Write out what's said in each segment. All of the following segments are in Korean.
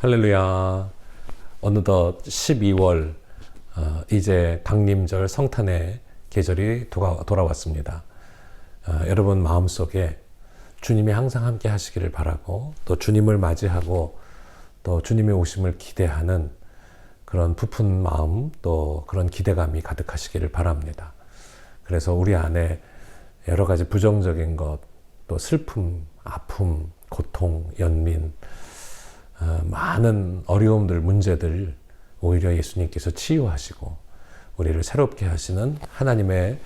할렐루야. 어느덧 12월 이제 강림절 성탄의 계절이 돌아왔습니다. 여러분 마음속에 주님이 항상 함께 하시기를 바라고 또 주님을 맞이하고 또 주님의 오심을 기대하는 그런 부푼 마음 또 그런 기대감이 가득하시기를 바랍니다. 그래서 우리 안에 여러 가지 부정적인 것, 또 슬픔, 아픔, 고통, 연민, 많은 어려움들, 문제들 오히려 예수님께서 치유하시고 우리를 새롭게 하시는 하나님의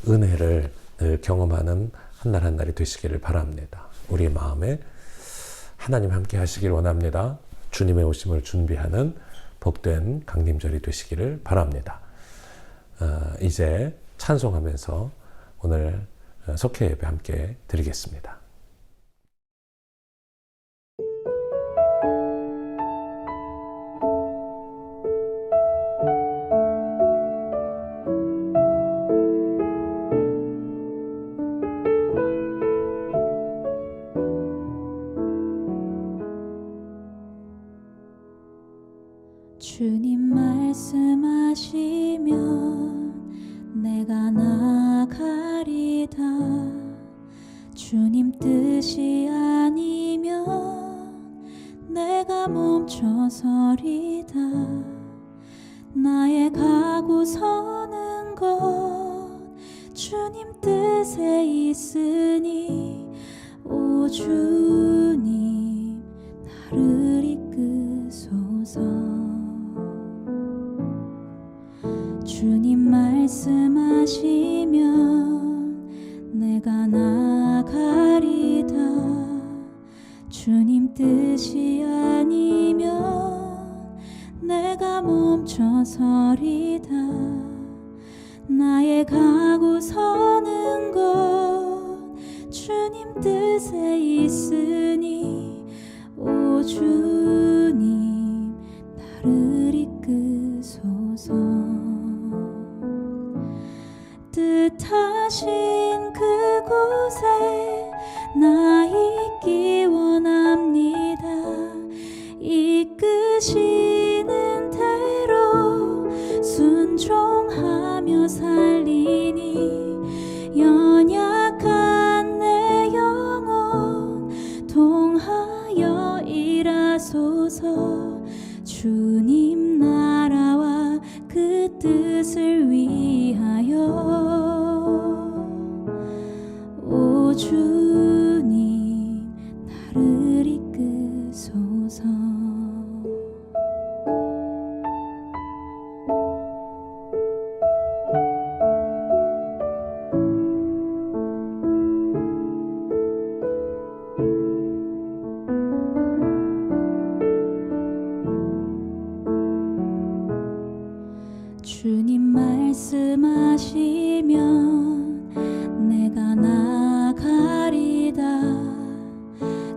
은혜를 늘 경험하는 한 날 한 날이 되시기를 바랍니다. 우리 마음에 하나님 함께 하시길 원합니다. 주님의 오심을 준비하는 복된 강림절이 되시기를 바랍니다. 이제 찬송하면서 오늘 속회 예배 함께 드리겠습니다. 주님 말씀하시면 내가 나가리다. 주님 뜻이 아니면 내가 멈춰서리다. 나의 가고 서는 것 주님 뜻에 있으니 오 주님 나를 이끄소서. 주님 말씀하시면 내가 나가리다. 주님 뜻이 아니면 내가 멈춰서리다. 나의 가고 서는 것 주님 뜻에 있으니 오 주님 나를 이끄소서. 뜻하신 그곳에 나 있기 원합니다. 이끄시는 대로 순종하며 살리니 연약한 내 영혼 통하여 일하소서. 주님 나라와 그 뜻을 위하여 오 주님 나를 이끄소서. 주님 말씀하시면 내가 나가리다.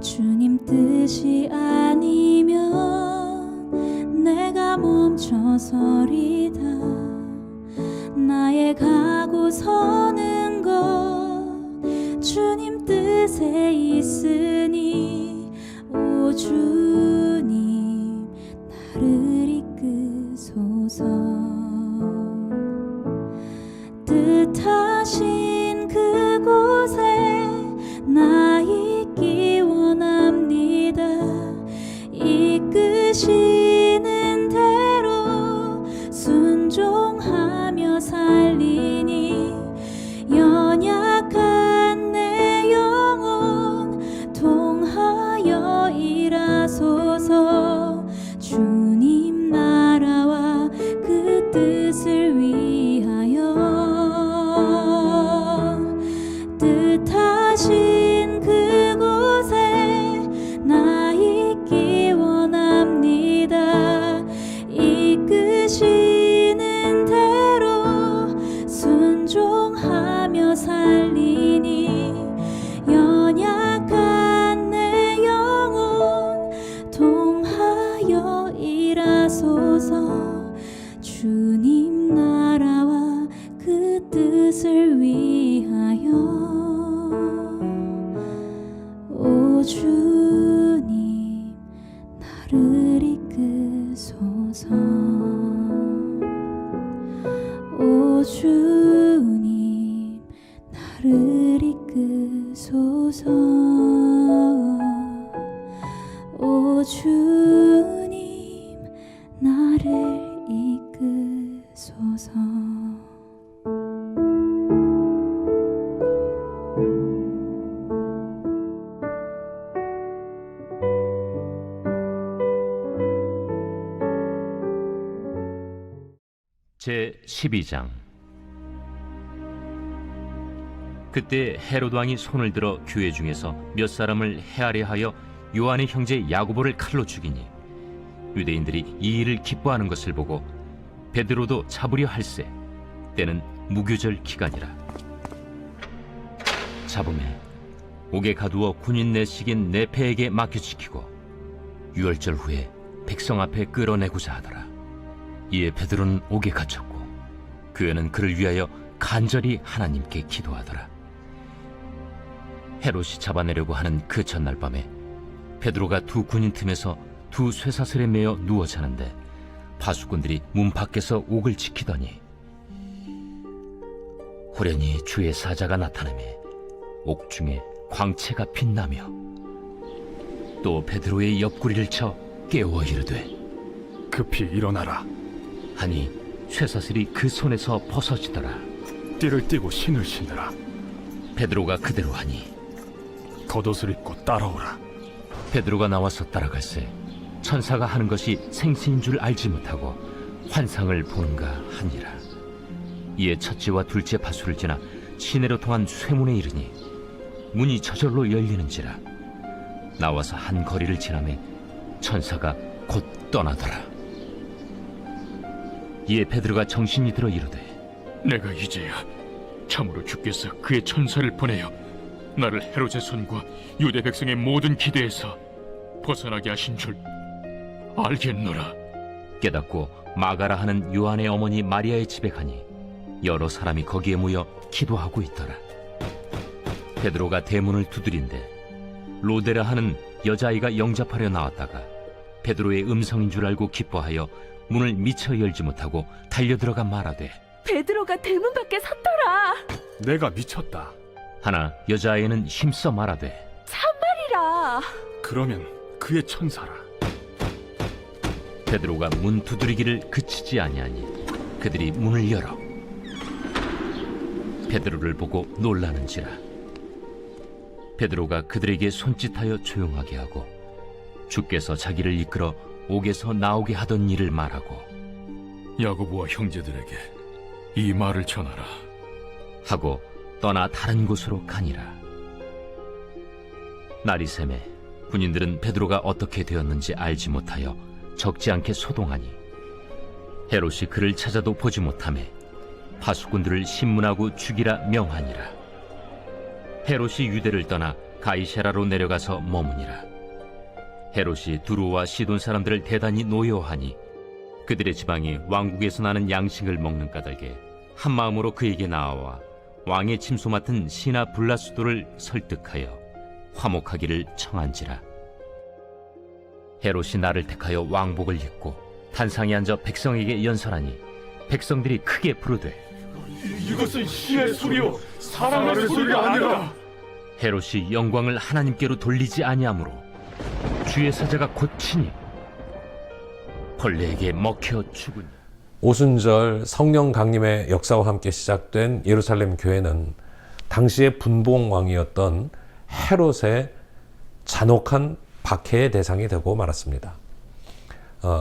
주님 뜻이 아니면 내가 멈춰서리다. 나의 가고 서는 것 주님 뜻에 있으니 오 주님 나를 이끄소서. 뜻하신 그곳에 나 있기 원합니다. 이끄시는 대로 순종하며 살리니 연약한 내 영혼 통하여 일하소서. 주님 나라와 그 뜻을 위하여 뜻하신 그곳에 나 있기 원합니다. 이끄시는 대로 순종하며 살리니 연약한 내 영혼 통하여 일하소서. 주님 나라와 그 뜻을 위하여 오 주님 나를 이끄소서. 오 주님 나를 이끄소서. 오 주님 나를 이끄소서. 제 12장. 그때 헤롯 왕이 손을 들어 교회 중에서 몇 사람을 헤아려 하여 요한의 형제 야고보를 칼로 죽이니 유대인들이 이 일을 기뻐하는 것을 보고 베드로도 잡으려 할세. 때는 무교절 기간이라. 잡음에 옥에 가두어 군인 내식인 네페에게 맡겨지키고 유월절 후에 백성 앞에 끌어내고자 하더라. 이에 베드로는 옥에 갇혔고 교회는 그를 위하여 간절히 하나님께 기도하더라. 헤롯이 잡아내려고 하는 그 전날 밤에 베드로가 두 군인 틈에서 두 쇠사슬에 매어 누워 자는데 파수꾼들이 문 밖에서 옥을 지키더니 호련히 주의 사자가 나타나매 옥 중에 광채가 빛나며 또 베드로의 옆구리를 쳐 깨워 이르되 급히 일어나라. 하니 쇠사슬이 그 손에서 벗어지더라. 띠를 띠고 신을 신으라. 베드로가 그대로 하니 겉옷을 입고 따라오라. 베드로가 나와서 따라갈새 천사가 하는 것이 생시인 줄 알지 못하고 환상을 보는가 하니라. 이에 첫째와 둘째 파수를 지나 시내로 통한 쇠문에 이르니 문이 저절로 열리는지라. 나와서 한 거리를 지나매 천사가 곧 떠나더라. 이에 베드로가 정신이 들어 이르되 내가 이제야 참으로 주께서 그의 천사를 보내어 나를 헤롯의 손과 유대 백성의 모든 기대에서 벗어나게 하신 줄 알겠노라. 깨닫고 마가라 하는 요한의 어머니 마리아의 집에 가니 여러 사람이 거기에 모여 기도하고 있더라. 베드로가 대문을 두드린데 로데라 하는 여자아이가 영접하려 나왔다가 베드로의 음성인 줄 알고 기뻐하여 문을 미처 열지 못하고 달려들어가 말하되 베드로가 대문 밖에 섰더라. 내가 미쳤다. 하나 여자아이는 힘써 말하되 참말이라. 그러면 그의 천사라. 베드로가 문 두드리기를 그치지 아니하니 그들이 문을 열어 베드로를 보고 놀라는지라. 베드로가 그들에게 손짓하여 조용하게 하고 주께서 자기를 이끌어 옥에서 나오게 하던 일을 말하고 야고보와 형제들에게 이 말을 전하라. 하고 떠나 다른 곳으로 가니라. 날이 새매 군인들은 베드로가 어떻게 되었는지 알지 못하여 적지 않게 소동하니 헤롯이 그를 찾아도 보지 못하매 파수꾼들을 신문하고 죽이라 명하니라. 헤롯이 유대를 떠나 가이세라로 내려가서 머무니라. 헤롯이 두루와 시돈 사람들을 대단히 노여워하니 그들의 지방이 왕국에서 나는 양식을 먹는 까닭에 한 마음으로 그에게 나아와 왕의 침소 맡은 시나 블라수도를 설득하여 화목하기를 청한지라. 헤롯이 나를 택하여 왕복을 입고 단상에 앉아 백성에게 연설하니 백성들이 크게 부르되 이것은 신의 소리요 사람의 소리가 아니라. 헤롯이 영광을 하나님께로 돌리지 아니하므로 주의 사자가 곧 치니 벌레에게 먹혀 죽으니. 오순절 성령 강림의 역사와 함께 시작된 예루살렘 교회는 당시의 분봉왕이었던 헤롯의 잔혹한 박해의 대상이 되고 말았습니다.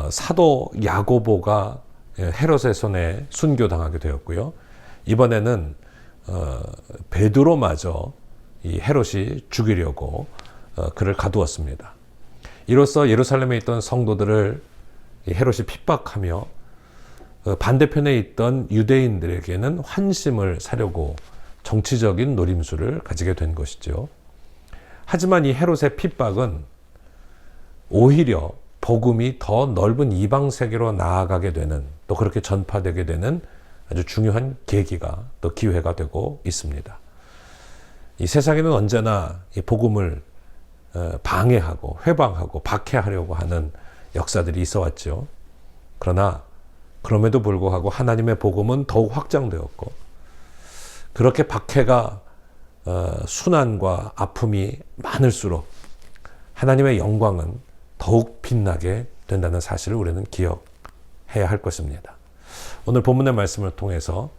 사도 야고보가 헤롯의 손에 순교당하게 되었고요. 이번에는 베드로마저 이 헤롯이 죽이려고 그를 가두었습니다. 이로써 예루살렘에 있던 성도들을 헤롯이 핍박하며 반대편에 있던 유대인들에게는 환심을 사려고 정치적인 노림수를 가지게 된 것이죠. 하지만 이 헤롯의 핍박은 오히려 복음이 더 넓은 이방 세계로 나아가게 되는, 또 그렇게 전파되게 되는 아주 중요한 계기가, 또 기회가 되고 있습니다. 이 세상에는 언제나 이 복음을 방해하고 회방하고 박해하려고 하는 역사들이 있어 왔죠. 그러나 그럼에도 불구하고 하나님의 복음은 더욱 확장되었고, 그렇게 박해가 순환과 아픔이 많을수록 하나님의 영광은 더욱 빛나게 된다는 사실을 우리는 기억해야 할 것입니다. 오늘 본문의 말씀을 통해서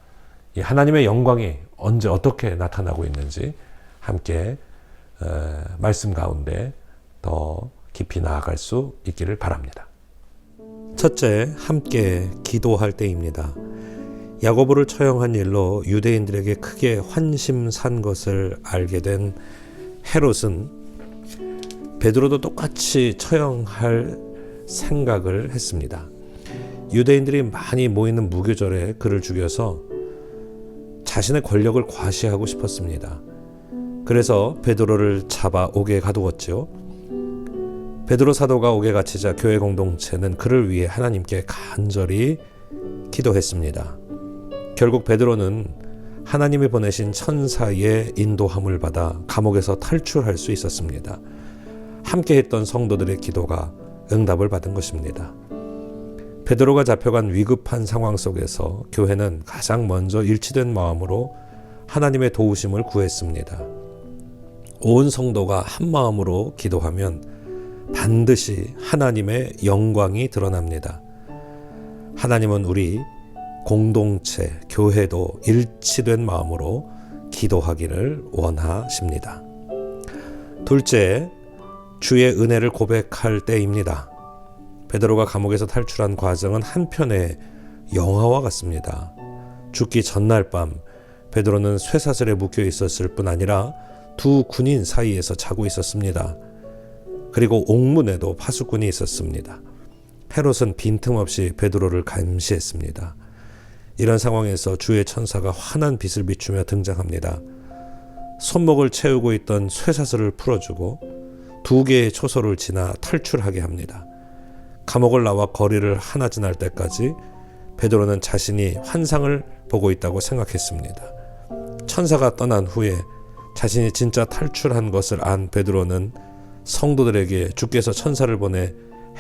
이 하나님의 영광이 언제 어떻게 나타나고 있는지 함께 말씀 가운데 더 깊이 나아갈 수 있기를 바랍니다. 첫째, 함께 기도할 때입니다. 야고보를 처형한 일로 유대인들에게 크게 환심산 것을 알게 된 헤롯은 베드로도 똑같이 처형할 생각을 했습니다. 유대인들이 많이 모이는 무교절에 그를 죽여서 자신의 권력을 과시하고 싶었습니다. 그래서 베드로를 잡아 옥에 가두었죠. 베드로 사도가 옥에 갇히자 교회 공동체는 그를 위해 하나님께 간절히 기도했습니다. 결국 베드로는 하나님이 보내신 천사의 인도함을 받아 감옥에서 탈출할 수 있었습니다. 함께했던 성도들의 기도가 응답을 받은 것입니다. 베드로가 잡혀간 위급한 상황 속에서 교회는 가장 먼저 일치된 마음으로 하나님의 도우심을 구했습니다. 온 성도가 한 마음으로 기도하면 반드시 하나님의 영광이 드러납니다. 하나님은 우리 공동체, 교회도 일치된 마음으로 기도하기를 원하십니다. 둘째, 주의 은혜를 고백할 때입니다. 베드로가 감옥에서 탈출한 과정은 한편의 영화와 같습니다. 죽기 전날 밤 베드로는 쇠사슬에 묶여 있었을 뿐 아니라 두 군인 사이에서 자고 있었습니다. 그리고 옥문에도 파수꾼이 있었습니다. 헤롯은 빈틈없이 베드로를 감시했습니다. 이런 상황에서 주의 천사가 환한 빛을 비추며 등장합니다. 손목을 채우고 있던 쇠사슬을 풀어주고 두 개의 초소를 지나 탈출하게 합니다. 감옥을 나와 거리를 하나 지날 때까지 베드로는 자신이 환상을 보고 있다고 생각했습니다. 천사가 떠난 후에 자신이 진짜 탈출한 것을 안 베드로는 성도들에게 주께서 천사를 보내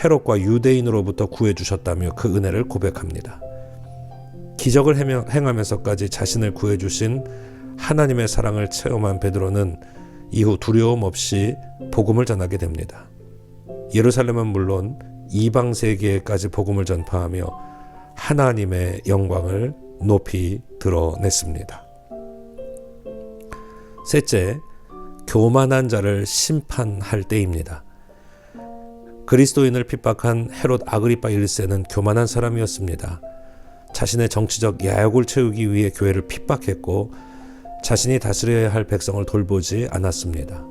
헤롯과 유대인으로부터 구해주셨다며 그 은혜를 고백합니다. 기적을 행하면서까지 자신을 구해주신 하나님의 사랑을 체험한 베드로는 이후 두려움 없이 복음을 전하게 됩니다. 예루살렘은 물론 이방 세계에까지 복음을 전파하며 하나님의 영광을 높이 드러냈습니다. 셋째, 교만한 자를 심판할 때입니다. 그리스도인을 핍박한 헤롯 아그리파 1세는 교만한 사람이었습니다. 자신의 정치적 야욕을 채우기 위해 교회를 핍박했고 자신이 다스려야 할 백성을 돌보지 않았습니다.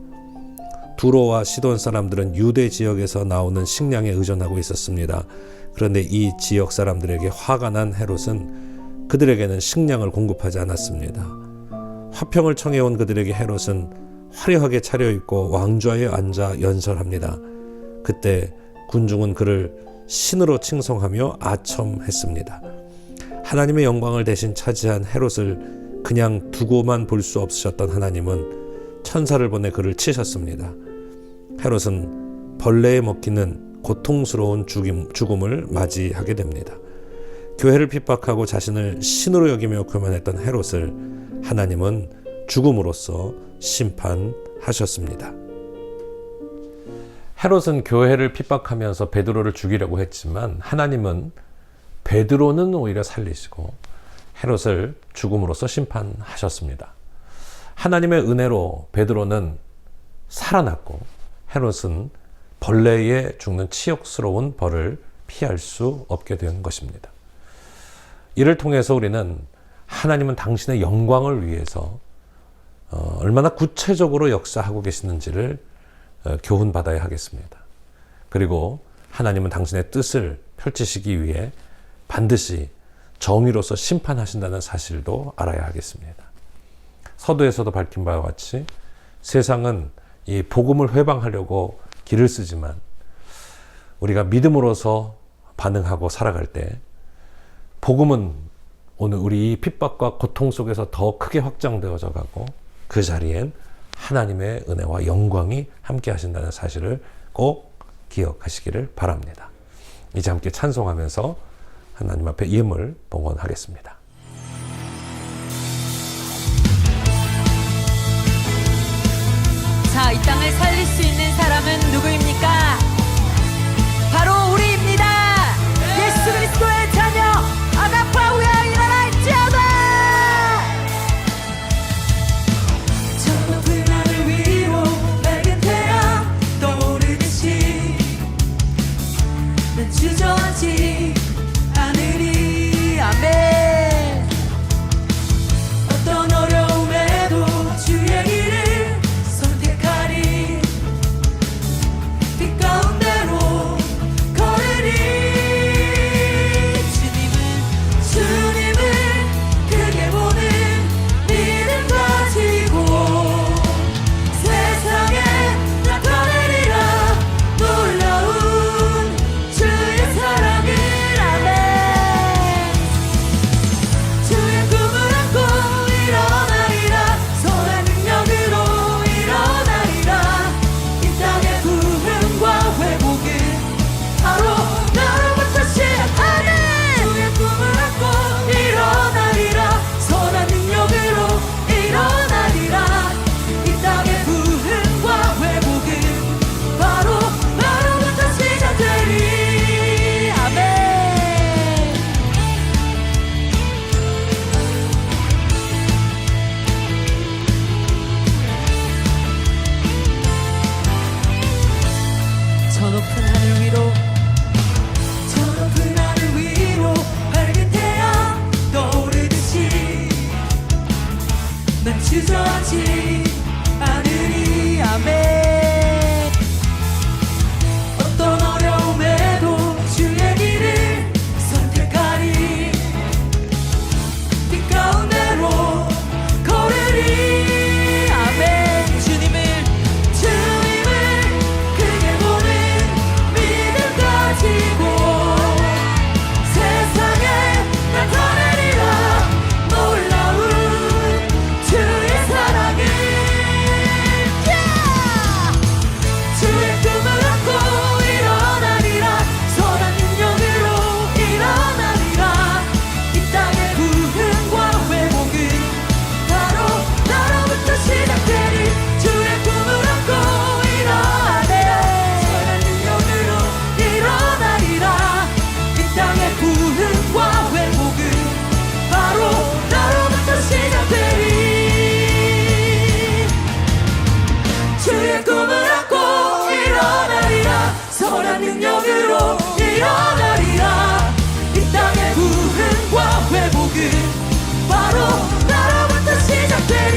두로와 시돈 사람들은 유대 지역에서 나오는 식량에 의존하고 있었습니다. 그런데 이 지역 사람들에게 화가 난 헤롯은 그들에게는 식량을 공급하지 않았습니다. 화평을 청해온 그들에게 헤롯은 화려하게 차려입고 왕좌에 앉아 연설합니다. 그때 군중은 그를 신으로 칭송하며 아첨했습니다. 하나님의 영광을 대신 차지한 헤롯을 그냥 두고만 볼 수 없으셨던 하나님은 천사를 보내 그를 치셨습니다. 헤롯은 벌레에 먹히는 고통스러운 죽음을 맞이하게 됩니다. 교회를 핍박하고 자신을 신으로 여기며 교만했던 헤롯을 하나님은 죽음으로써 심판하셨습니다. 헤롯은 교회를 핍박하면서 베드로를 죽이려고 했지만 하나님은 베드로는 오히려 살리시고 헤롯을 죽음으로써 심판하셨습니다. 하나님의 은혜로 베드로는 살아났고 헤롯은 벌레에 죽는 치욕스러운 벌을 피할 수 없게 된 것입니다. 이를 통해서 우리는 하나님은 당신의 영광을 위해서 얼마나 구체적으로 역사하고 계시는지를 교훈받아야 하겠습니다. 그리고 하나님은 당신의 뜻을 펼치시기 위해 반드시 정의로서 심판하신다는 사실도 알아야 하겠습니다. 서두에서도 밝힌 바와 같이 세상은 이 복음을 회방하려고 길을 쓰지만 우리가 믿음으로서 반응하고 살아갈 때 복음은 오늘 우리 핍박과 고통 속에서 더 크게 확장되어져 가고 그 자리엔 하나님의 은혜와 영광이 함께 하신다는 사실을 꼭 기억하시기를 바랍니다. 이제 함께 찬송하면서 하나님 앞에 예물 봉헌하겠습니다. 자, 이 땅을 살릴 수 있는 사람은 누구입니까? 바로 우리입니다. 예수 그리스도의 자녀 아가파우야 일어날지어다. 저 높은 하늘 위로 밝은 태양 떠오르듯이 난 주저하지 않으리. 아멘. 어떤 어려움에도 주의 길을 선택하리. 빛 가운데로 걸으리. 주님을 크게 보는 믿음 가지고 세상에 나타내리라. 놀라운 주의 사랑을. 아멘. 주의 꿈을 안고 일어나리라. 선한 능력으로 일어나리라. 이 땅의 부흥과 회복은 바로 나로부터 시작하네. 주의 꿈을 안고 일어나리라. 선한 능력으로 일어나리라. 이 땅의 부흥과 회복은 바로 나로부터 시작되리. 아멘. 저 높은 하늘 위로 저 높은 하늘 위로 밝은 태양 떠오르듯이 난 주저하지 않으리. 아멘. 어떤 어려움에도 주의 길을 선택하리. 빛 가운데로 걸으리. 아멘. 주님을 크게 보는 믿음 가지고 세상에 나타내리라. 놀라운 주의 사랑을. 주의 꿈을 안고 일어나리라. 선한 능력으로 일어나리라. 이 땅의 부흥과 회복은 바로 나로부터 시작되리. 주의 꿈을 안고 일어나리라. 선한 능력으로 일어나리라. 이 땅의 부흥과 회복은 바로 나로부터 시작되리. 주의 꿈을 안고 일어나리라. 선한 능력으로 일어나리라. 이 땅의 부흥과 회복은 바로 나로부터 시작되리.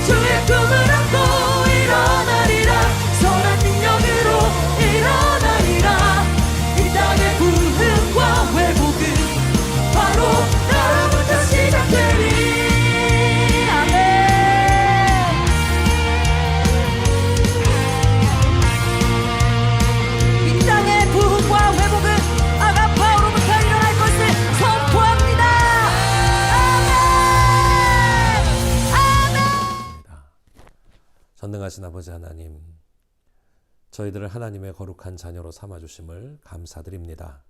주의 꿈을 안고 일어나리라. 선한 능력으로 일어나리라. 이 땅의 부흥과 회복은 바로 나로부터 시작되리. 아멘. 이 땅의 부흥과 회복은 아가파우로부터 일어날 것을 선포합니다. 아멘. 전능하신 아버지 하나님, 저희들을 하나님의 거룩한 자녀로 삼아주심을 감사드립니다.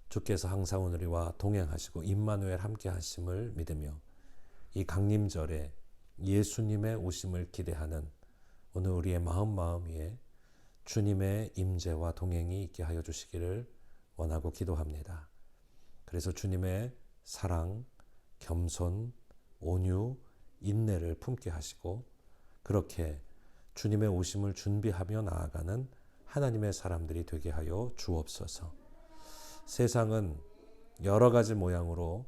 주께서 항상 우리와 동행하시고 임마누엘 함께 하심을 믿으며 이 강림절에 예수님의 오심을 기대하는 오늘 우리의 마음 위에 주님의 임재와 동행이 있게 하여 주시기를 원하고 기도합니다. 그래서 주님의 사랑, 겸손, 온유, 인내를 품게 하시고 그렇게 주님의 오심을 준비하며 나아가는 하나님의 사람들이 되게 하여 주옵소서. 세상은 여러 가지 모양으로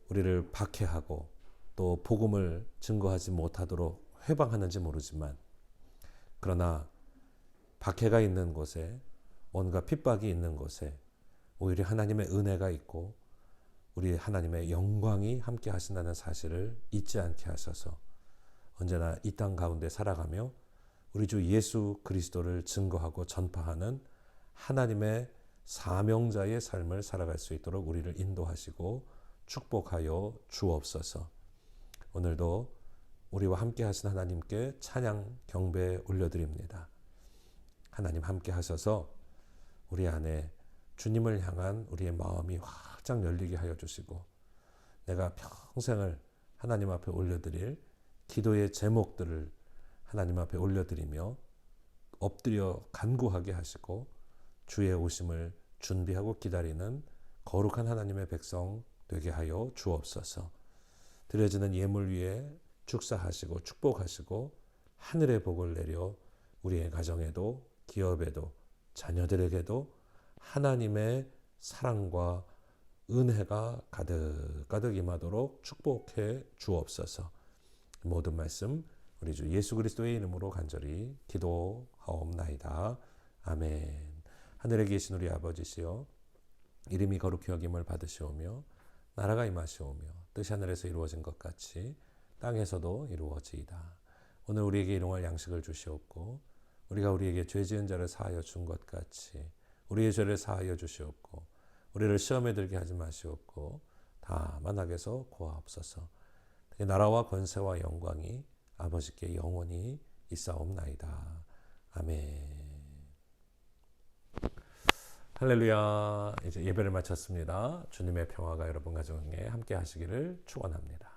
우리를 박해하고 또 복음을 증거하지 못하도록 회방하는지 모르지만, 그러나 박해가 있는 곳에, 온갖 핍박이 있는 곳에 오히려 하나님의 은혜가 있고 우리 하나님의 영광이 함께 하신다는 사실을 잊지 않게 하셔서 언제나 이 땅 가운데 살아가며 우리 주 예수 그리스도를 증거하고 전파하는 하나님의 사명자의 삶을 살아갈 수 있도록 우리를 인도하시고 축복하여 주옵소서. 오늘도 우리와 함께 하신 하나님께 찬양 경배 올려드립니다. 하나님 함께 하셔서 우리 안에 주님을 향한 우리의 마음이 활짝 열리게 하여 주시고 내가 평생을 하나님 앞에 올려드릴 기도의 제목들을 하나님 앞에 올려드리며 엎드려 간구하게 하시고 주의 오심을 준비하고 기다리는 거룩한 하나님의 백성 되게 하여 주옵소서. 드려지는 예물 위에 축사하시고 축복하시고 하늘의 복을 내려 우리의 가정에도 기업에도 자녀들에게도 하나님의 사랑과 은혜가 가득 임하도록 축복해 주옵소서. 모든 말씀 우리 주 예수 그리스도의 이름으로 간절히 기도하옵나이다. 아멘. 하늘에 계신 우리 아버지시여, 이름이 거룩히 여김을 받으시오며 나라가 임하시오며 뜻이 하늘에서 이루어진 것 같이 땅에서도 이루어지이다. 오늘 우리에게 일용할 양식을 주시옵고 우리가 우리에게 죄 지은 자를 사하여 준 것 같이 우리의 죄를 사하여 주시옵고 우리를 시험에 들게 하지 마시옵고 다만 악에서 구하옵소서. 나라와 권세와 영광이 아버지께 영원히 있사옵나이다. 아멘. 할렐루야. 이제 예배를 마쳤습니다. 주님의 평화가 여러분 가정에 함께 하시기를 축원합니다.